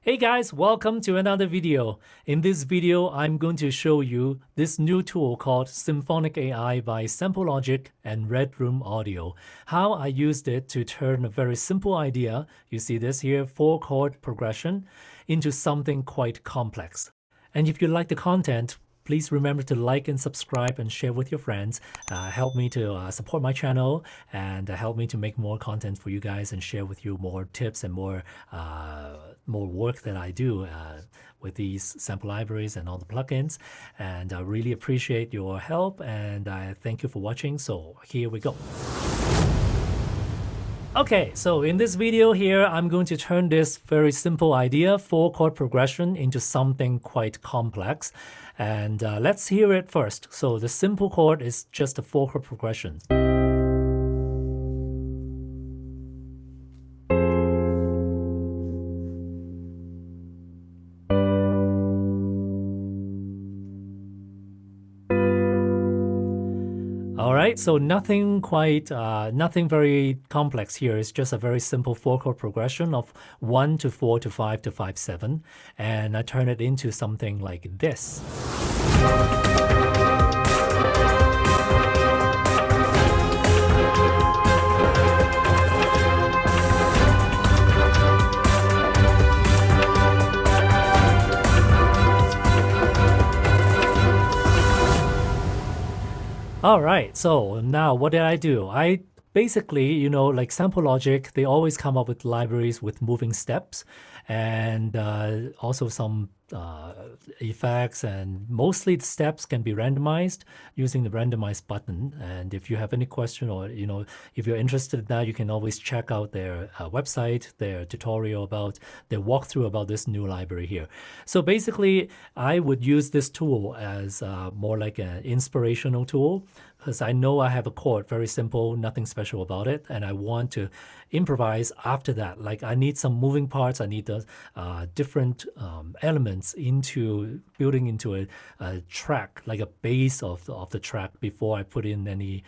Hey guys, welcome to another video. In this video, I'm going to show you this new tool called Symphonic AI by Samplelogic and Red Room Audio. How I used it to turn a very simple idea, you see this here, 4-chord progression, into something quite complex. And if you like the content, please remember to like and subscribe and share with your friends. Help me to support my channel and help me to make more content for you guys and share with you more tips and more work that I do with these sample libraries and all the plugins. And I really appreciate your help and I thank you for watching. So here we go. Okay, so in this video here, I'm going to turn this very simple idea, 4-chord progression, into something quite complex. And let's hear it first. So the simple chord is just a 4-chord progression. All right, so nothing very complex here. It's just a very simple 4-chord progression of 1 to 4 to 5 to 5, 7. And I turn it into something like this. All right, so now what did I do? I basically, like Samplelogic, they always come up with libraries with moving steps and also some effects, and mostly the steps can be randomized using the randomize button. And if you have any question or, if you're interested in that, you can always check out their website, their tutorial about, their walkthrough about this new library here. So basically, I would use this tool as more like an inspirational tool, because I know I have a chord, very simple, nothing special about it, and I want to improvise after that. Like I need some moving parts, I need the different elements into building into a track, like a base of the track before I put in any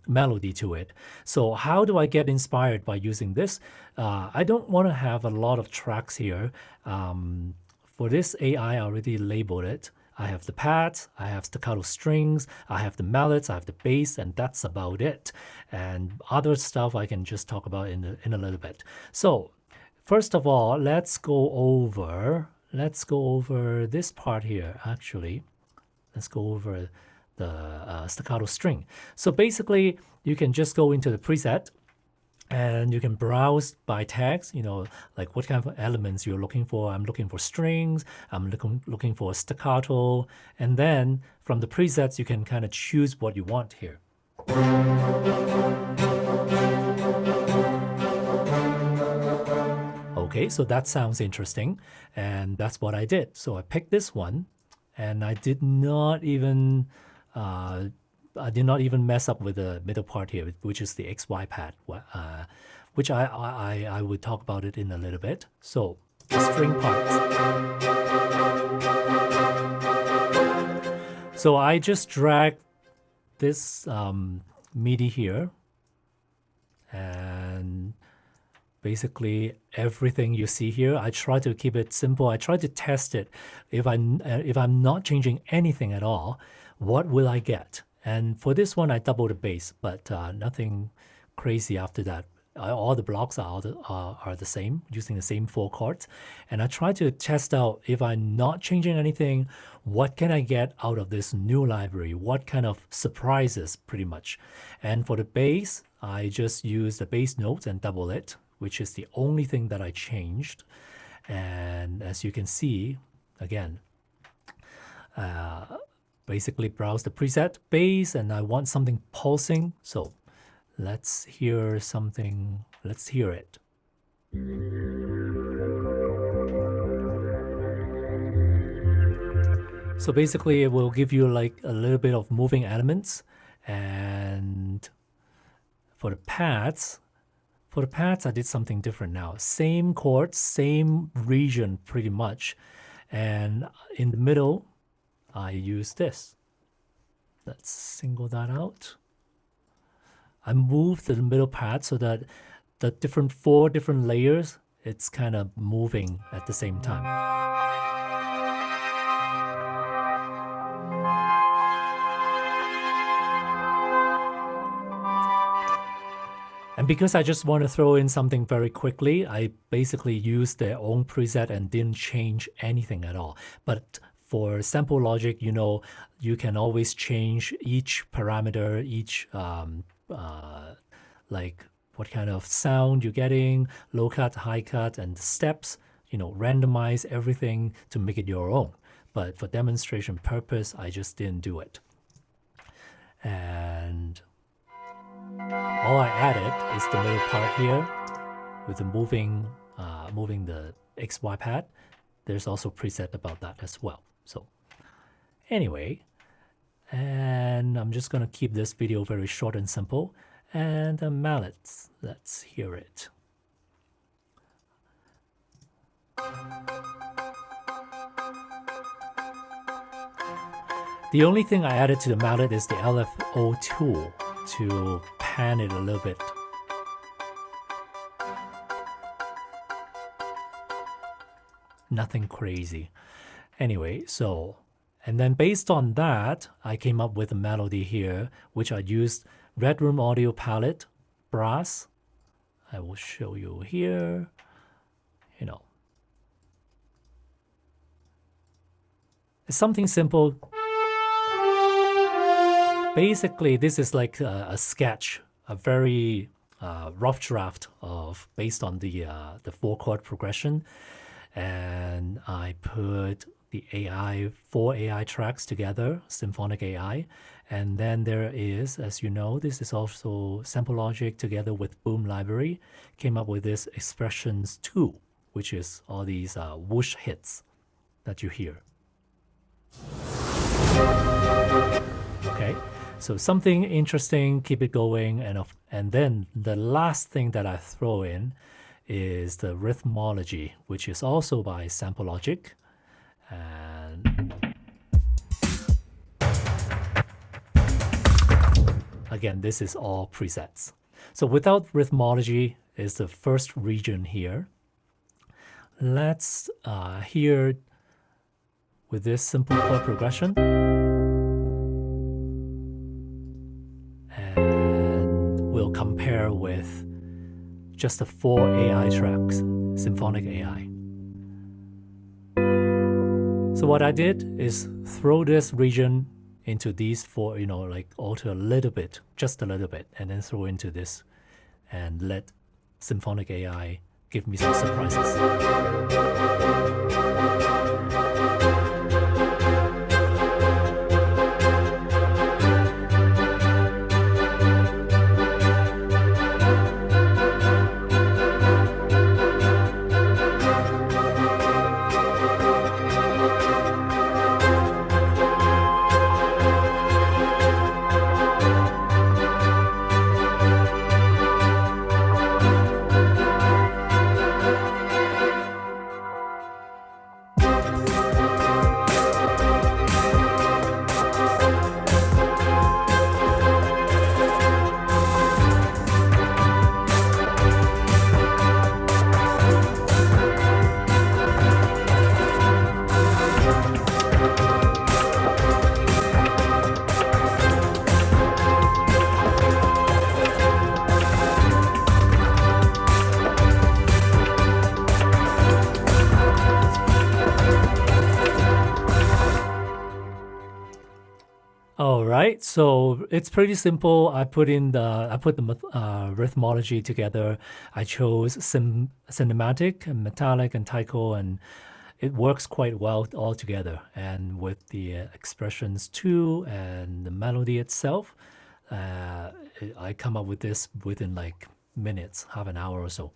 melody to it. So how do I get inspired by using this? I don't want to have a lot of tracks here. For this AI, I already labeled it. I have the pads, I have staccato strings, I have the mallets, I have the bass, and that's about it. And other stuff I can just talk about in a little bit. So first of all, let's go over this part here, actually. Let's go over the staccato string. So basically, you can just go into the preset, and you can browse by tags, like what kind of elements you're looking for. I'm looking for strings, I'm looking for staccato, and then from the presets, you can kind of choose what you want here. Okay, so that sounds interesting, and that's what I did. So I picked this one, and I did not even mess up with the middle part here, which is the XY pad, which I would talk about it in a little bit. So the string parts. So I just dragged this MIDI here, and basically everything you see here, I try to keep it simple. I try to test it. If I'm not changing anything at all, what will I get? And for this one, I doubled the bass, but nothing crazy after that. All the blocks are the same, using the same 4 chords. And I try to test out, if I'm not changing anything, what can I get out of this new library? What kind of surprises, pretty much. And for the bass, I just use the bass notes and double it, which is the only thing that I changed. And as you can see, again, basically browse the preset bass, and I want something pulsing. So let's hear something. Let's hear it. So basically it will give you like a little bit of moving elements. And for the pads, I did something different now. Same chords, same region pretty much. And in the middle, I use this. Let's single that out. I moved the middle pad so that the 4 different layers it's kind of moving at the same time. And because I just want to throw in something very quickly, I basically used their own preset and didn't change anything at all. But for sample logic, you can always change each parameter, each like what kind of sound you're getting, low cut, high cut, and the steps, randomize everything to make it your own. But for demonstration purpose, I just didn't do it. And all I added is the middle part here with the moving the XY pad. There's also preset about that as well. So anyway, and I'm just going to keep this video very short and simple. And the mallets, let's hear it. The only thing I added to the mallet is the LFO tool to pan it a little bit. Nothing crazy. Anyway, and then based on that, I came up with a melody here, which I used Red Room Audio palette, brass. I will show you here. It's something simple. Basically, this is like a sketch, a very rough draft based on the 4-chord progression, and I put the 4 AI tracks together, Symphonic AI, and then there is, as you know, this is also Sample Logic together with Boom Library, came up with this Xpressions II, which is all these whoosh hits that you hear. Okay. So something interesting, keep it going, and then the last thing that I throw in is the Rhythmology, which is also by Sample Logic. And again, this is all presets. So without Rhythmology is the first region here. Let's hear with this simple chord progression. We'll compare with just the 4 AI tracks, Symphonic AI. So what I did is throw this region into these 4, like alter a little bit, just a little bit, and then throw into this and let Symphonic AI give me some surprises. All right, so it's pretty simple. I put the Rhythmology together. I chose cinematic and metallic and taiko, and it works quite well all together. And with the Xpressions II and the melody itself, I come up with this within like minutes, half an hour or so.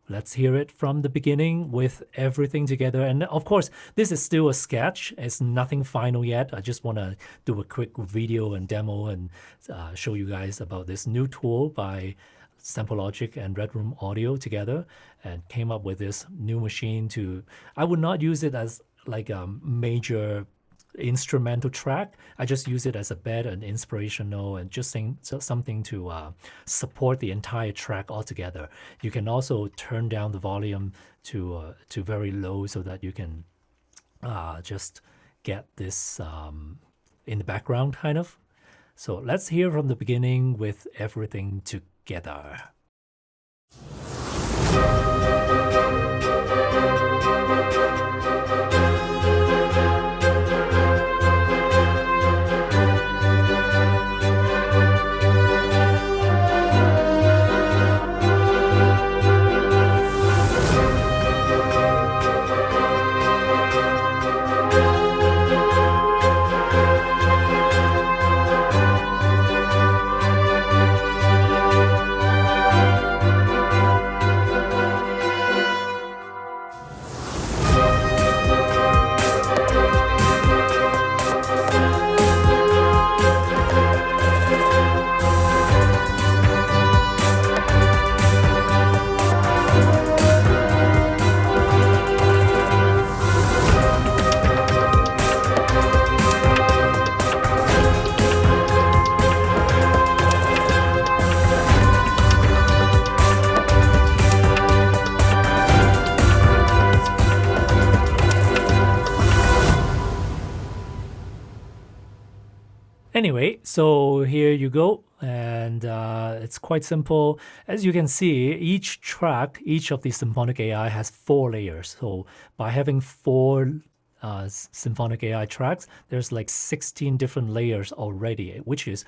Let's hear it from the beginning with everything together. And of course, this is still a sketch. It's nothing final yet. I just want to do a quick video and demo and show you guys about this new tool by Sample Logic and Red Room Audio together, and came up with this new machine I would not use it as like a major instrumental track. I just use it as a bed, an inspirational, and just something to support the entire track altogether. You can also turn down the volume to very low so that you can just get this in the background, kind of. So let's hear from the beginning with everything together. Anyway, so here you go, and it's quite simple. As you can see, each track, each of the Symphonic AI has 4 layers. So by having 4 Symphonic AI tracks, there's like 16 different layers already, which is,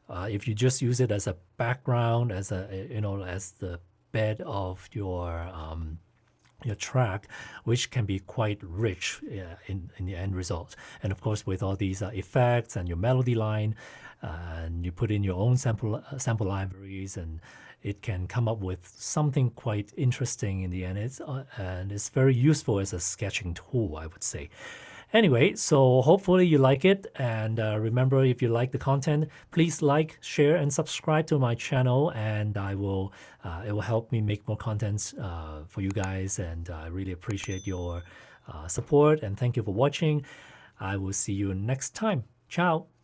if you just use it as a background, as as the bed of your track, which can be quite rich in the end result. And of course, with all these effects and your melody line, and you put in your own sample libraries, and it can come up with something quite interesting in the end. And it's very useful as a sketching tool, I would say. Anyway, so hopefully you like it, and remember, if you like the content, please like, share, and subscribe to my channel, and it will help me make more contents for you guys, and I really appreciate your support, and thank you for watching. I will see you next time. Ciao.